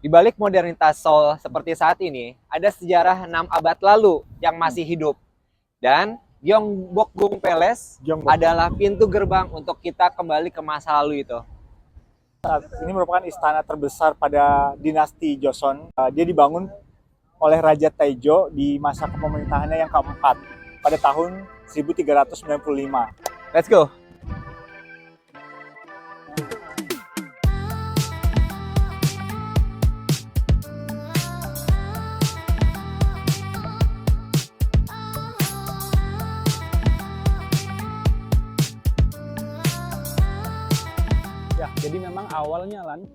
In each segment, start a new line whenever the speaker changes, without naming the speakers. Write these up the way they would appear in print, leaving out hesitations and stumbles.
Di balik modernitas Seoul seperti saat ini, ada sejarah 6 abad lalu yang masih hidup. Dan Gyeongbokgung Palace adalah pintu gerbang untuk kita kembali ke masa lalu itu.
Ini merupakan istana terbesar pada dinasti Joseon. Dia dibangun oleh Raja Taejo di masa kepemerintahannya yang keempat pada tahun 1395.
Let's go!
Ya, jadi memang awalnya Lan,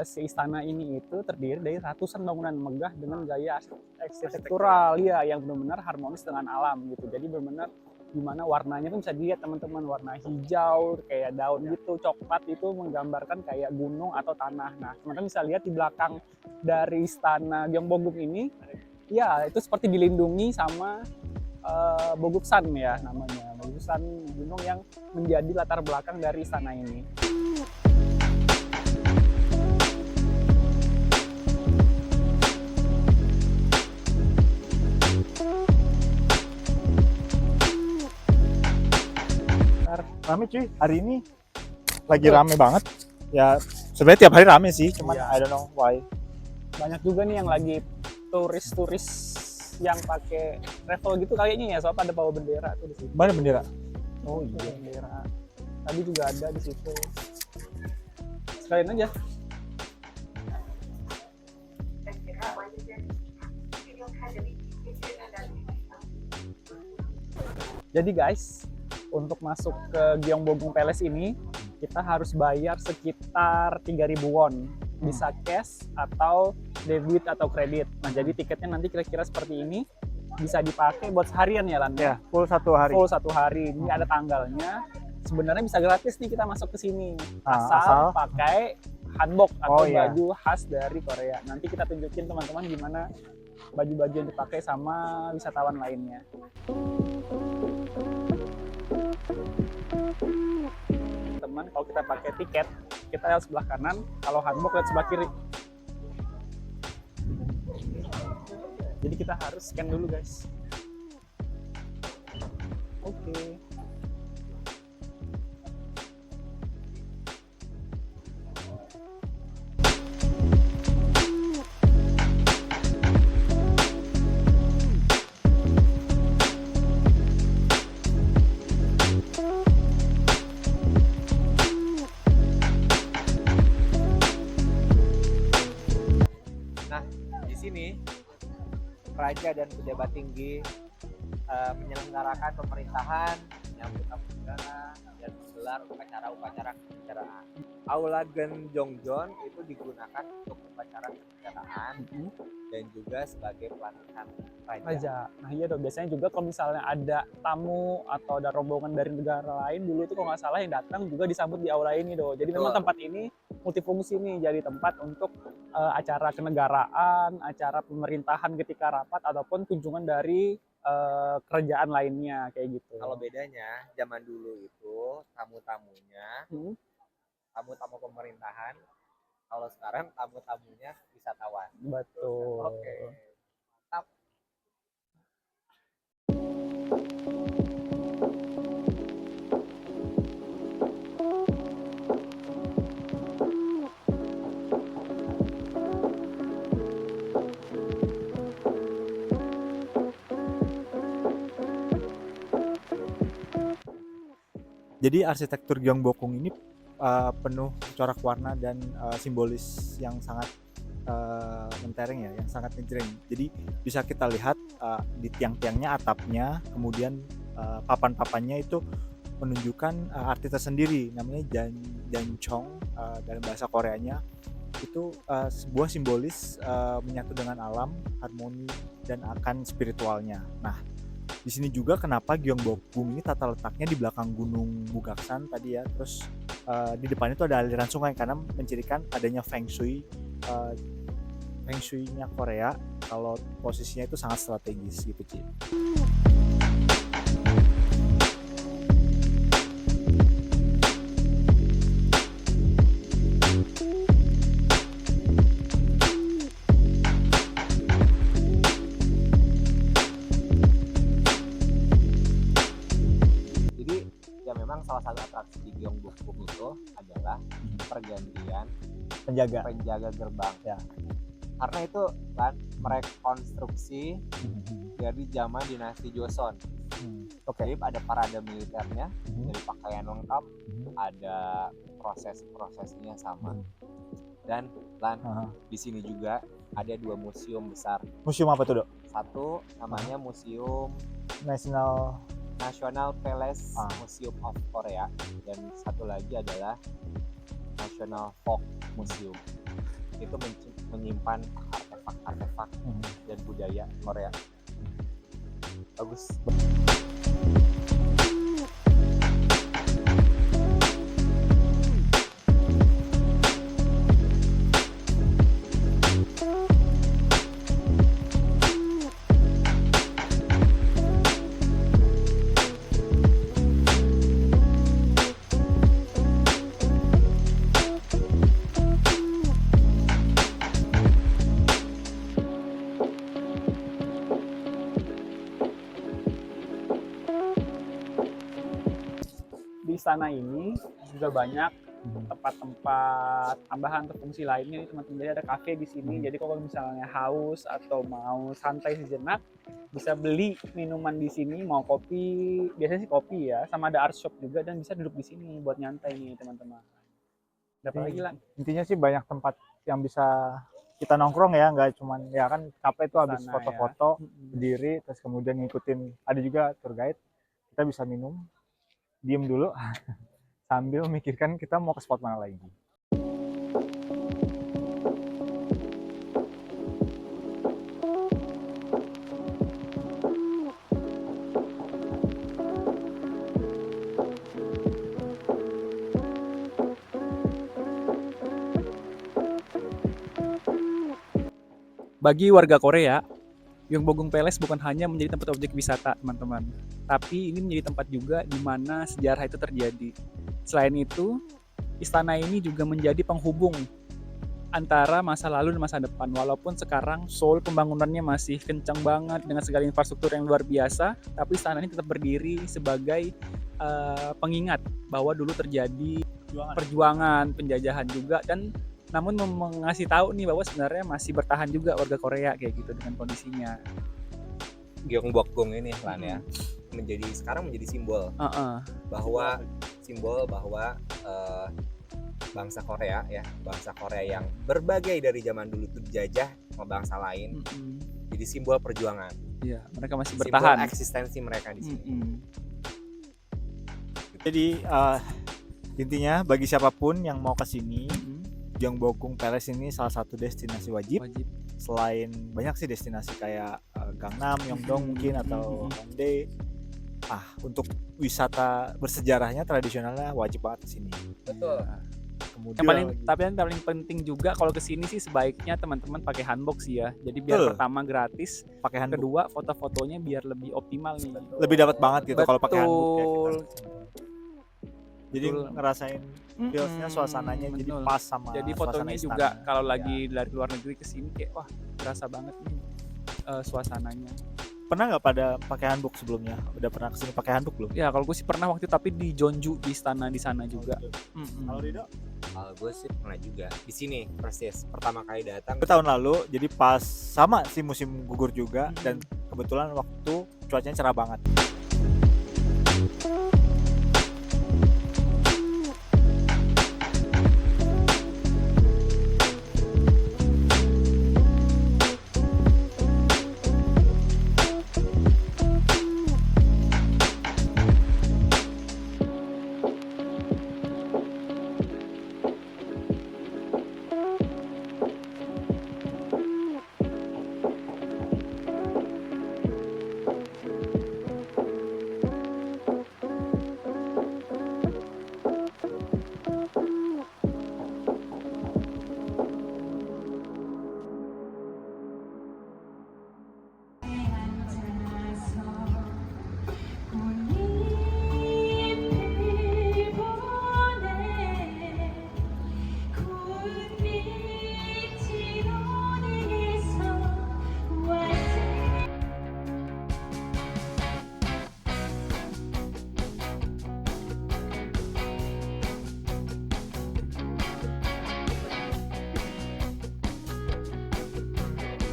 si istana ini itu terdiri dari ratusan bangunan megah dengan gaya arsitektural ya yang benar-benar harmonis dengan alam gitu. Jadi benar-benar gimana warnanya pun bisa dilihat teman-teman, warna hijau kayak daun gitu, coklat itu menggambarkan kayak gunung atau tanah. Nah, teman-teman bisa lihat di belakang dari istana Gyeongbokgung ini, ya itu seperti dilindungi sama Boguksan ya namanya. Boguksan gunung yang menjadi latar belakang dari istana ini.
Rame cuy, hari ini lagi rame banget. Ya sebenarnya tiap hari rame sih, cuman
Iya.
I don't know why.
Banyak juga nih yang lagi turis-turis yang pakai travel gitu kayaknya ya, soalnya pada bawa bendera tuh di situ.
Mana bendera?
Oh iya, bendera. Tadi juga ada di situ. Sekalian aja. Jadi guys, untuk masuk ke Gyeongbokgung Palace ini, kita harus bayar sekitar 3.000 won. Bisa cash atau debit atau kredit. Nah, jadi tiketnya nanti kira-kira seperti ini. Bisa dipakai buat seharian ya Lan?
Ya, full 1 hari.
Full 1 hari. Ini ada tanggalnya. Sebenarnya bisa gratis nih kita masuk ke sini.
Nah,
Asal pakai hanbok atau
Oh, iya.
baju khas dari Korea. Nanti kita tunjukin teman-teman gimana baju-baju yang dipakai sama wisatawan lainnya. Teman, kalau kita pakai tiket, kita lihat sebelah kanan, kalau hanbok lihat sebelah kiri. Jadi kita harus scan dulu guys. Oke.
Nah, di sini raja dan pejabat tinggi menyelenggarakan pemerintahan, menyambut tamu negara, dan menggelar upacara-upacara kenegaraan. Aula Genjongjeon itu digunakan untuk upacara kenegaraan dan juga sebagai pelatihan raja.
Raja. Nah iya dong, biasanya juga kalau misalnya ada tamu atau ada rombongan dari negara lain, dulu itu kalau nggak salah yang datang juga disambut di aula ini dong. Jadi memang tempat ini multifungsi nih, jadi tempat untuk acara kenegaraan, acara pemerintahan ketika rapat, ataupun kunjungan dari kerajaan lainnya kayak gitu.
Kalau bedanya zaman dulu itu tamu-tamunya, tamu-tamu pemerintahan. Kalau sekarang tamu-tamunya wisatawan.
Betul.
Oke. Mantap.
Jadi arsitektur Gyeongbokgung ini penuh corak warna dan simbolis yang sangat mentereng ya, yang sangat ngejreng. Jadi bisa kita lihat di tiang-tiangnya, atapnya, kemudian papan-papannya itu menunjukkan arti tersendiri, namanya janchong dalam bahasa Koreanya. Itu sebuah simbolis menyatu dengan alam, harmoni, dan akan spiritualnya. Nah, di sini juga kenapa Gyeongbokgung ini tata letaknya di belakang Gunung Bugaksan tadi ya. Terus di depannya itu ada aliran sungai karena mencirikan adanya feng shui-nya Korea. Kalau posisinya itu sangat strategis gitu, Ci.
salah satu atraksi di Gyeongbokgung itu adalah pergantian
Penjaga.
penjaga gerbang.
Ya.
Karena itu kan merekonstruksi dari zaman dinasti Joseon.
Oke.
Jadi ada parade militernya, dari pakaian lengkap, ada proses-prosesnya sama. Dan di sini juga ada 2 museum besar.
Museum apa tuh, Dok?
Satu namanya Museum
National
Palace Museum of Korea, dan satu lagi adalah National Folk Museum. Itu menyimpan artefak dan budaya Korea. Bagus.
Di istana ini juga banyak tempat-tempat tambahan atau fungsi lainnya nih teman-teman. Jadi ada kafe di sini. Jadi kalau misalnya haus atau mau santai sejenak, bisa beli minuman di sini. Mau kopi, biasanya sih kopi ya. Sama ada art shop juga, dan bisa duduk di sini buat nyantai nih teman-teman. Ada apa lagi lah?
Intinya sih banyak tempat yang bisa kita nongkrong ya, nggak cuman ya kan kafe itu habis
Sana,
foto-foto, berdiri, terus kemudian ngikutin. Ada juga tour guide. Kita bisa minum, diem dulu sambil memikirkan kita mau ke spot mana lagi.
Bagi warga Korea, Gyeongbokgung Palace bukan hanya menjadi tempat objek wisata, teman-teman. Tapi ini menjadi tempat juga di mana sejarah itu terjadi. Selain itu, istana ini juga menjadi penghubung antara masa lalu dan masa depan. Walaupun sekarang Seoul pembangunannya masih kencang banget dengan segala infrastruktur yang luar biasa, tapi istana ini tetap berdiri sebagai pengingat bahwa dulu terjadi perjuangan, penjajahan juga, dan namun mengasih tahu nih bahwa sebenarnya masih bertahan juga warga Korea kayak gitu dengan kondisinya.
Gyeongbokgung ini Lan ya, sekarang menjadi simbol bahwa bangsa Korea ya, bangsa Korea yang berbagai dari zaman dulu tuh dijajah sama bangsa lain. Jadi simbol perjuangan.
Iya, mereka masih
Simbol
bertahan.
eksistensi mereka di sini.
Jadi intinya bagi siapapun yang mau ke sini, Gyeongbokgung Palace ini salah satu destinasi wajib. Selain banyak sih destinasi kayak Gangnam, Myeongdong mungkin atau Hongdae. Untuk wisata bersejarahnya tradisionalnya wajib banget ke sini.
Betul.
Kemudian
Yang paling penting juga kalau ke sini sih sebaiknya teman-teman pakai hanbok sih ya. Jadi biar pertama gratis,
pakai handbook.
kedua foto-fotonya biar lebih optimal nih.
Lebih dapat banget gitu kalau pakai handbook ya. Jadi
Betul.
ngerasain feelsnya, suasananya jadi pas sama.
Jadi fotonya juga kalau lagi dari luar negeri ke sini kayak wah berasa banget nih suasananya.
Pernah nggak pada pakai handbook sebelumnya? Udah pernah kesini pakai handbook belum?
Ya kalau gue sih pernah waktu tapi di Jeonju, di istana di sana juga.
Kalau Rido?
Kalau gue sih pernah juga di sini persis pertama kali datang.
Tahun lalu, jadi pas sama sih musim gugur juga, dan kebetulan waktu cuacanya cerah banget.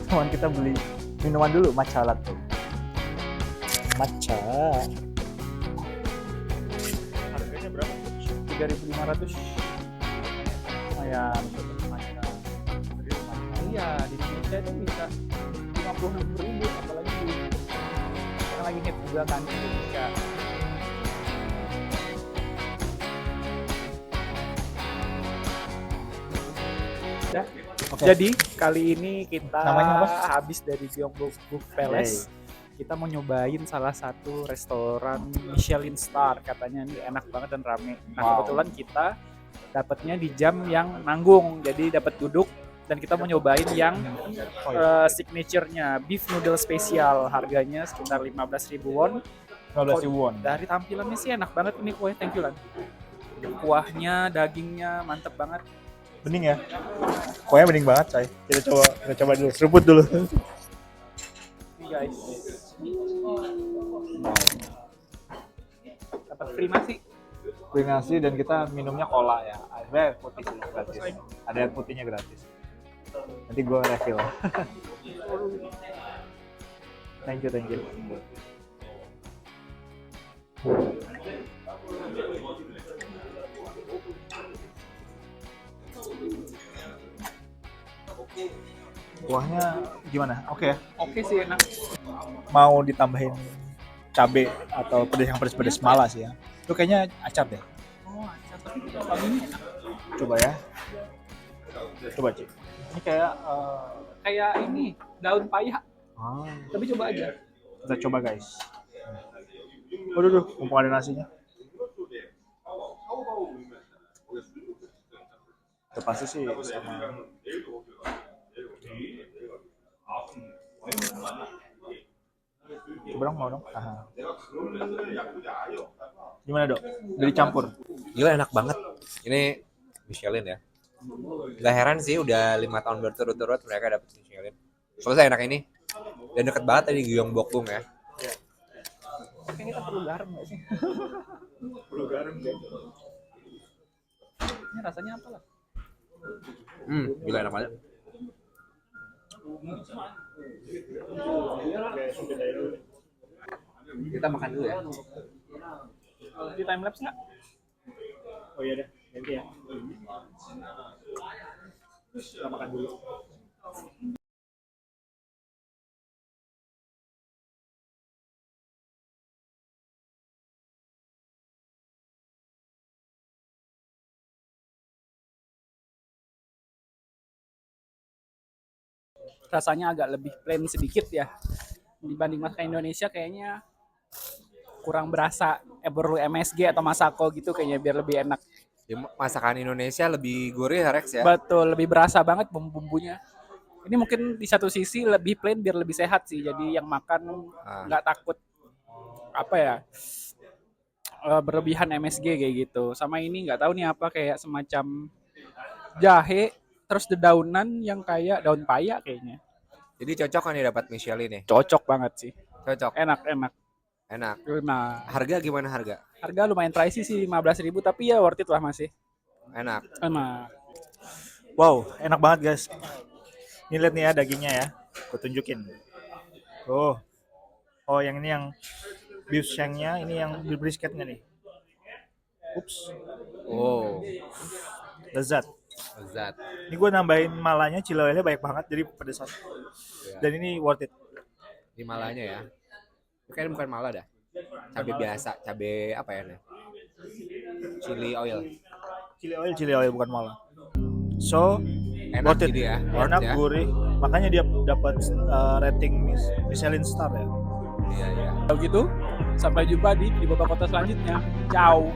teman kita beli minuman dulu, matcha latte. Matcha. Harganya berapa?
3.500. Lumayan.
Matcha.
Iya, di Indonesia itu bisa 50.000, apalagi di sekarang lagi hit juga kan di Indonesia. Ya.
Oke.
Jadi kali ini kita
Namanya apa?
habis dari Gyeongbokgung Palace. Kita mau nyobain salah satu restoran Michelin Star, katanya ini enak banget dan rame. Nah,
Wow.
kebetulan kita dapatnya di jam yang nanggung, jadi dapat duduk dan kita mau nyobain yang signature-nya beef noodle spesial, harganya sekitar 15.000 won.
15.000 won.
Dari tampilannya sih enak banget ini kue, thank you Lan. Kuahnya, dagingnya mantep banget.
Bening ya? Pokoknya bening banget, Cai. Kita coba dulu, seruput dulu.
Nih guys. Dapat free nasi.
Kue nasi dan kita minumnya cola ya. Ada air putih sih, gratis. Ada air putihnya gratis. Nanti gue refill. Thank you. Kuahnya gimana? Oke ya?
Oke sih, enak.
Mau ditambahin cabe atau pedas yang pedas-pedas malas ya? Itu kayaknya acap deh.
Oh, tapi kalau ini enak.
Coba ya. Coba Ci. Ini kayak
Kayak ini, daun paya.
ah,
Tapi coba aja.
kita coba guys. Waduh, mumpung ada nasinya. Itu pasti sih sama. Coba dong, mau dong. Aha. Gimana dok? Dari campur.
Gila enak banget. Ini Michelin ya. Gak heran sih udah 5 tahun berturut-turut mereka dapet Michelin. Soalnya enak ini. Dan deket banget tadi Gyeongbokgung ya.
Oke, kita perlu garam nggak sih?
Perlu garam kan?
Ini rasanya apa lah?
Gila enak banget. Kita makan dulu ya.
Di time lapse nggak?
Oh iya deh, nanti ya. Kita makan dulu.
Rasanya agak lebih plain sedikit ya. Dibanding masakan Indonesia kayaknya kurang berasa perlu MSG atau Masako gitu kayaknya biar lebih enak.
Ya, masakan Indonesia lebih gurih ya, Rex ya.
Betul, lebih berasa banget bumbu-bumbunya. Ini mungkin di satu sisi lebih plain biar lebih sehat sih. Jadi yang makan nggak takut apa ya berlebihan MSG kayak gitu. Sama ini nggak tahu nih apa kayak semacam jahe terus dedaunan yang kayak daun paya kayaknya.
Jadi cocok kan nih dapat Michelin nih.
Cocok banget sih.
Cocok.
Enak.
Enak.
Nah,
Harga gimana harga?
harga lumayan pricey sih 15.000 tapi ya worth it lah masih.
Enak.
Enak.
Wow, enak banget guys. Ini lihat nih ya dagingnya ya. Gue tunjukin. Oh yang ini yang beef shanknya, ini yang beef brisketnya nih. Ups,
Oh,
lezat.
lezat.
Ini gue nambahin malanya, cilawelnya banyak banget jadi pedesan. Dan ini worth it.
Di malanya ya. Kayaknya bukan mala dah. Cabai biasa, cabai apa ya nih? Chili oil.
Chili oil bukan mala. So,
Enak
worth it.
jadi ya.
Enak,
ya.
gurih. Makanya dia dapat rating Michelin Star ya.
Iya.
Kalau gitu, sampai jumpa di Boba Kota selanjutnya. Ciao.